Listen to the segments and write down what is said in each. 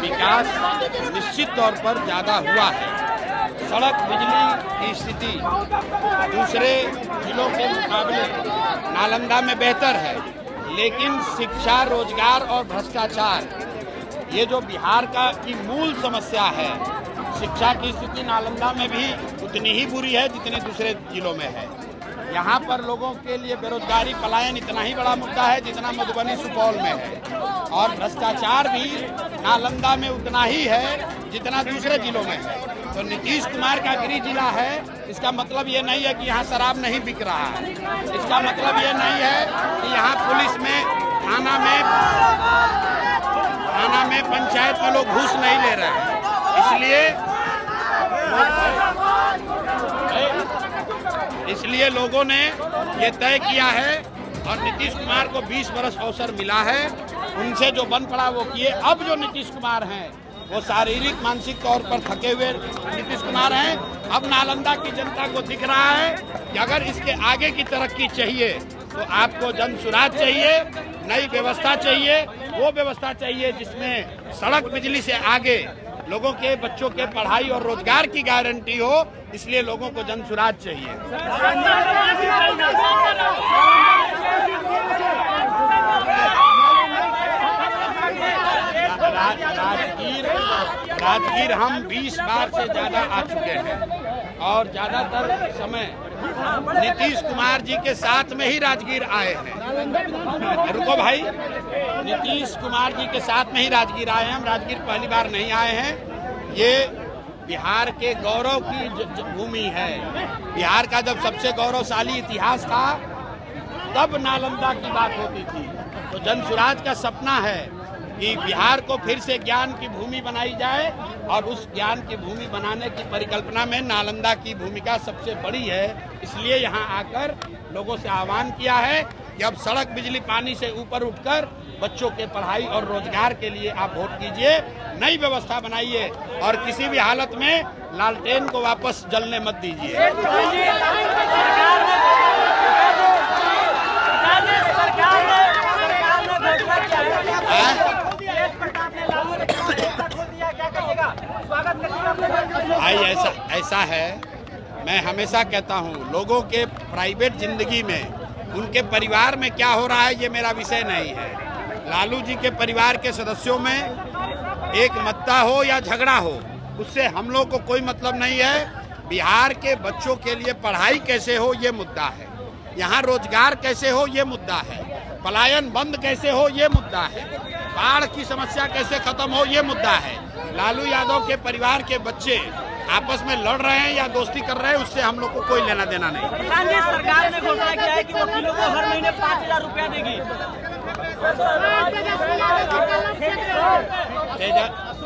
विकास निश्चित तौर पर ज़्यादा हुआ है। सड़क बिजली की स्थिति दूसरे जिलों के मुकाबले नालंदा में बेहतर है, लेकिन शिक्षा, रोजगार और भ्रष्टाचार ये जो बिहार की मूल समस्या है। शिक्षा की स्थिति नालंदा में भी उतनी ही बुरी है जितनी दूसरे जिलों में है। यहाँ पर लोगों के लिए बेरोजगारी, पलायन इतना ही बड़ा मुद्दा है जितना मधुबनी, सुपौल में है, और भ्रष्टाचार भी नालंदा में उतना ही है जितना दूसरे जिलों में है। तो नीतीश कुमार का गृह जिला है, इसका मतलब ये नहीं है कि यहाँ शराब नहीं बिक रहा है। इसका मतलब ये नहीं है कि यहाँ पुलिस में, थाना में, पंचायत में लोग घूस नहीं ले रहे हैं। इसलिए लोगों ने ये तय किया है और नीतीश कुमार को 20 वर्ष अवसर मिला है। उनसे जो बन पड़ा वो किए। अब जो नीतीश कुमार हैं वो शारीरिक, मानसिक तौर पर थके हुए नीतीश कुमार हैं। अब नालंदा की जनता को दिख रहा है कि अगर इसके आगे की तरक्की चाहिए तो आपको जन सुराज चाहिए, नई व्यवस्था चाहिए। वो व्यवस्था चाहिए जिसमें सड़क, बिजली से आगे लोगों के बच्चों के पढ़ाई और रोजगार की गारंटी हो। इसलिए लोगों को जन सुराज चाहिए। राजगीर हम 20 बार से ज्यादा आ चुके हैं और ज्यादातर समय नीतीश कुमार जी के साथ में ही राजगीर आए हैं। रुको भाई, नीतीश कुमार जी के साथ में ही राजगीर आए हैं। हम राजगीर पहली बार नहीं आए हैं। ये बिहार के गौरव की भूमि है। बिहार का जब सबसे गौरवशाली इतिहास था तब नालंदा की बात होती थी। तो जन सुराज का सपना है कि बिहार को फिर से ज्ञान की भूमि बनाई जाए और उस ज्ञान की भूमि बनाने की परिकल्पना में नालंदा की भूमिका सबसे बड़ी है। इसलिए यहाँ आकर लोगों से आह्वान किया है कि अब सड़क, बिजली, पानी से ऊपर उठकर बच्चों के पढ़ाई और रोजगार के लिए आप वोट कीजिए, नई व्यवस्था बनाइए और किसी भी हालत में लालटेन को वापस जलने मत दीजिए। भाई ऐसा है, मैं हमेशा कहता हूँ लोगों के प्राइवेट जिंदगी में, उनके परिवार में क्या हो रहा है ये मेरा विषय नहीं है। लालू जी के परिवार के सदस्यों में एक मत्ता हो या झगड़ा हो, उससे हम लोग को कोई मतलब नहीं है। बिहार के बच्चों के लिए पढ़ाई कैसे हो ये मुद्दा है, यहाँ रोजगार कैसे हो ये मुद्दा है, पलायन बंद कैसे हो ये मुद्दा है, बाढ़ की समस्या कैसे खत्म हो ये मुद्दा है। लालू यादव के परिवार के बच्चे आपस में लड़ रहे हैं या दोस्ती कर रहे हैं, उससे हम लोग को कोई लेना देना नहीं। सरकार ने घोषणा किया है कि वकीलों को हर महीने 5,000 रुपया देगी।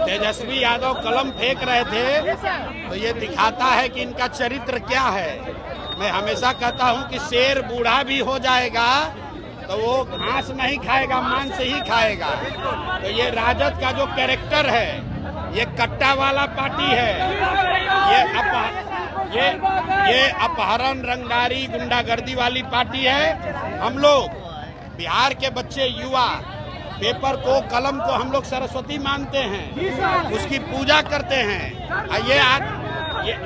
तेजस्वी यादव कलम फेंक रहे थे तो ये दिखाता है कि इनका चरित्र क्या है। मैं हमेशा कहता हूँ कि शेर बूढ़ा भी हो जाएगा तो वो घास नहीं खाएगा, मांस ही खाएगा। तो ये राजद का जो कैरेक्टर है, ये कट्टा वाला पार्टी है। ये अपहरण, रंगदारी, गुंडागर्दी वाली पार्टी है। हम लोग बिहार के बच्चे, युवा पेपर को, कलम को हम लोग सरस्वती मानते हैं, उसकी पूजा करते हैं।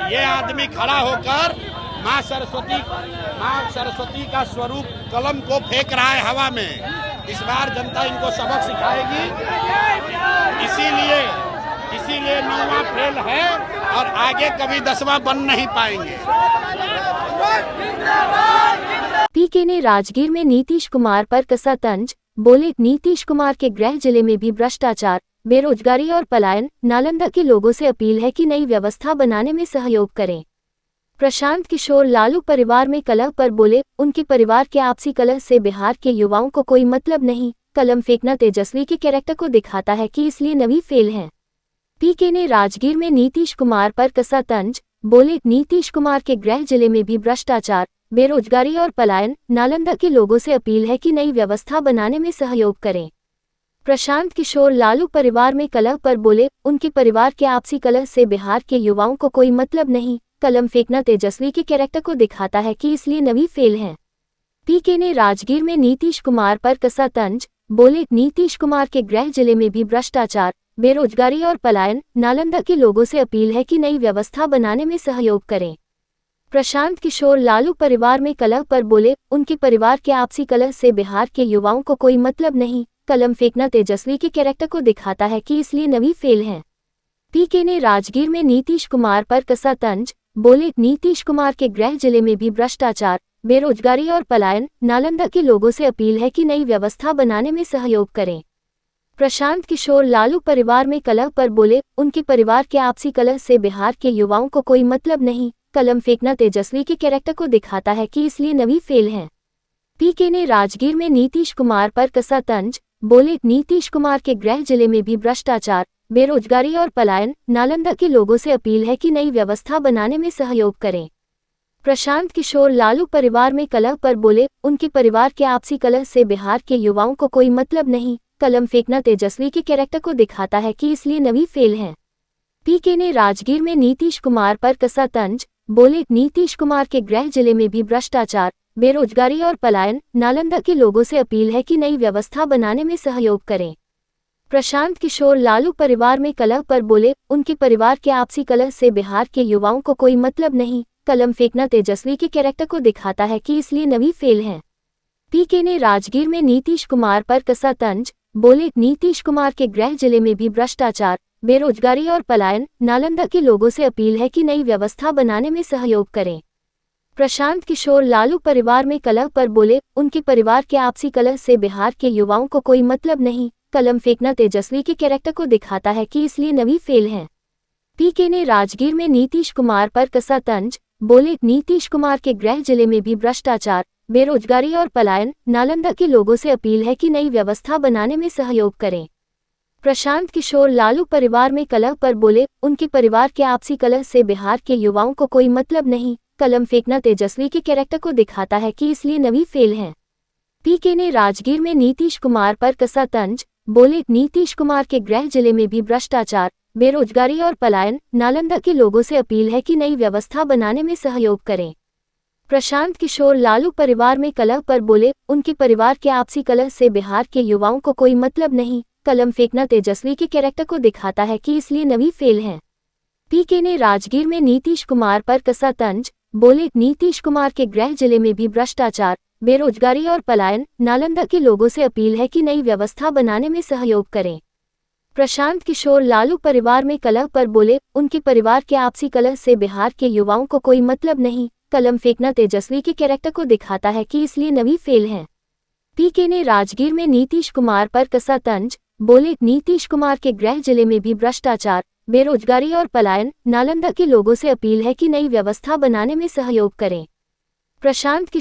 ये आदमी खड़ा होकर माँ सरस्वती का स्वरूप कलम को फेंक रहा है हवा में। इस बार जनता इनको सबक सिखाएगी। इसीलिए 9वां फेल है और आगे कभी 10वां बन नहीं पाएंगे। पीके ने राजगीर में नीतीश कुमार पर कसा तंज, बोले नीतीश कुमार के गृह जिले में भी भ्रष्टाचार, बेरोजगारी और पलायन। नालंदा के लोगों से अपील है कि नई व्यवस्था बनाने में सहयोग करें। प्रशांत किशोर लालू परिवार में कलह पर बोले, उनके परिवार के आपसी कलह से बिहार के युवाओं को कोई मतलब नहीं। कलम फेंकना तेजस्वी के कैरेक्टर को दिखाता है कि इसलिए नवी फेल हैं। पीके ने राजगीर में नीतीश कुमार पर कसा तंज, बोले नीतीश कुमार के गृह जिले में भी भ्रष्टाचार, बेरोजगारी और पलायन। नालंदा के लोगों से अपील है कि नई व्यवस्था बनाने में सहयोग करें। प्रशांत किशोर लालू परिवार में कलह पर बोले, उनके परिवार के आपसी कलह से बिहार के युवाओं को कोई मतलब नहीं। कलम फेंकना तेजस्वी के कैरेक्टर को दिखाता है कि इसलिए नवी फेल हैं। पीके ने राजगीर में नीतीश कुमार पर कसा तंज, बोले नीतीश कुमार के गृह जिले में भी भ्रष्टाचार, बेरोजगारी और पलायन, नालंदा के लोगों से अपील है कि नई व्यवस्था बनाने में सहयोग करें। प्रशांत किशोर लालू परिवार में कलह पर बोले, उनके परिवार के आपसी कलह से बिहार के युवाओं को कोई मतलब नहीं, कलम फेंकना तेजस्वी के कैरेक्टर को दिखाता है कि इसलिए नवी फेल हैं। पीके ने राजगीर में नीतीश कुमार पर कसा तंज, बोले नीतीश कुमार के गृह जिले में भी भ्रष्टाचार, बेरोजगारी और पलायन, नालंदा के लोगों से अपील है कि नई व्यवस्था बनाने में सहयोग करें। प्रशांत किशोर लालू परिवार में कलह पर बोले, उनके परिवार के आपसी कलह से बिहार के युवाओं को कोई मतलब नहीं, कलम फेंकना तेजस्वी के कैरेक्टर को दिखाता है कि इसलिए नवी फेल हैं। पीके ने राजगीर में नीतीश कुमार पर कसा तंज, बोले नीतीश कुमार के गृह जिले में भी भ्रष्टाचार, बेरोजगारी और पलायन, नालंदा के लोगों से अपील है कि नई व्यवस्था बनाने में सहयोग करें। प्रशांत किशोर लालू परिवार में कलह पर बोले, उनके परिवार के आपसी कलह से बिहार के युवाओं को कोई मतलब नहीं, कलम फेंकना तेजस्वी के कैरेक्टर को दिखाता है कि इसलिए नवी फेल हैं। पीके ने राजगीर में नीतीश कुमार पर कसा तंज, बोले नीतीश कुमार के गृह जिले में भी भ्रष्टाचार, बेरोजगारी और पलायन, नालंदा के लोगों से अपील है कि नई व्यवस्था बनाने में सहयोग करें। प्रशांत किशोर लालू परिवार में कलह पर बोले, उनके परिवार के आपसी कलह से बिहार के युवाओं को कोई मतलब नहीं, कलम फेंकना तेजस्वी के कैरेक्टर को दिखाता है कि इसलिए नवी फेल हैं। पीके ने राजगीर में नीतीश कुमार पर कसा तंज, बोले नीतीश कुमार के गृह जिले में भी भ्रष्टाचार, बेरोजगारी और पलायन, नालंदा के लोगों से अपील है कि नई व्यवस्था बनाने में सहयोग करें। प्रशांत किशोर लालू परिवार में कलह पर बोले, उनके परिवार के आपसी कलह से बिहार के युवाओं को कोई मतलब नहीं, कलम फेंकना तेजस्वी के कैरेक्टर को दिखाता है कि इसलिए नवी फेल हैं। पीके ने राजगीर में नीतीश कुमार पर कसा तंज, बोले नीतीश कुमार के गृह जिले में भी भ्रष्टाचार, बेरोजगारी और पलायन, नालंदा के लोगों से अपील है कि नई व्यवस्था बनाने में सहयोग करें। प्रशांत किशोर लालू परिवार में कलह पर बोले, उनके परिवार के आपसी कलह से बिहार के युवाओं को कोई मतलब नहीं, कलम फेंकना तेजस्वी के कैरेक्टर को दिखाता है कि इसलिए नवी फेल हैं। पीके ने राजगीर में नीतीश कुमार पर कसा तंज, बोले नीतीश कुमार के गृह जिले में भी भ्रष्टाचार, बेरोजगारी और पलायन, नालंदा के लोगों से अपील है कि नई व्यवस्था बनाने में सहयोग करें। प्रशांत किशोर लालू परिवार में कलह पर बोले, उनके परिवार के आपसी कलह से बिहार के युवाओं को कोई मतलब नहीं, कलम फेंकना तेजस्वी के कैरेक्टर को दिखाता है कि इसलिए नवी फेल हैं। पीके ने राजगीर में नीतीश कुमार पर कसा तंज, बोले नीतीश कुमार के गृह जिले में भी भ्रष्टाचार, बेरोजगारी और पलायन, नालंदा के लोगों से अपील है कि नई व्यवस्था बनाने में सहयोग करें। प्रशांत किशोर लालू परिवार में कलह पर बोले, उनके परिवार के आपसी कलह से बिहार के युवाओं को कोई मतलब नहीं, कलम फेंकना तेजस्वी के कैरेक्टर को दिखाता है कि इसलिए नवी फेल हैं। पीके ने राजगीर में नीतीश कुमार पर कसा तंज, बोले नीतीश कुमार के गृह जिले में भी भ्रष्टाचार, बेरोजगारी और पलायन, नालंदा के लोगों से अपील है कि नई व्यवस्था बनाने में सहयोग करें। प्रशांत किशोर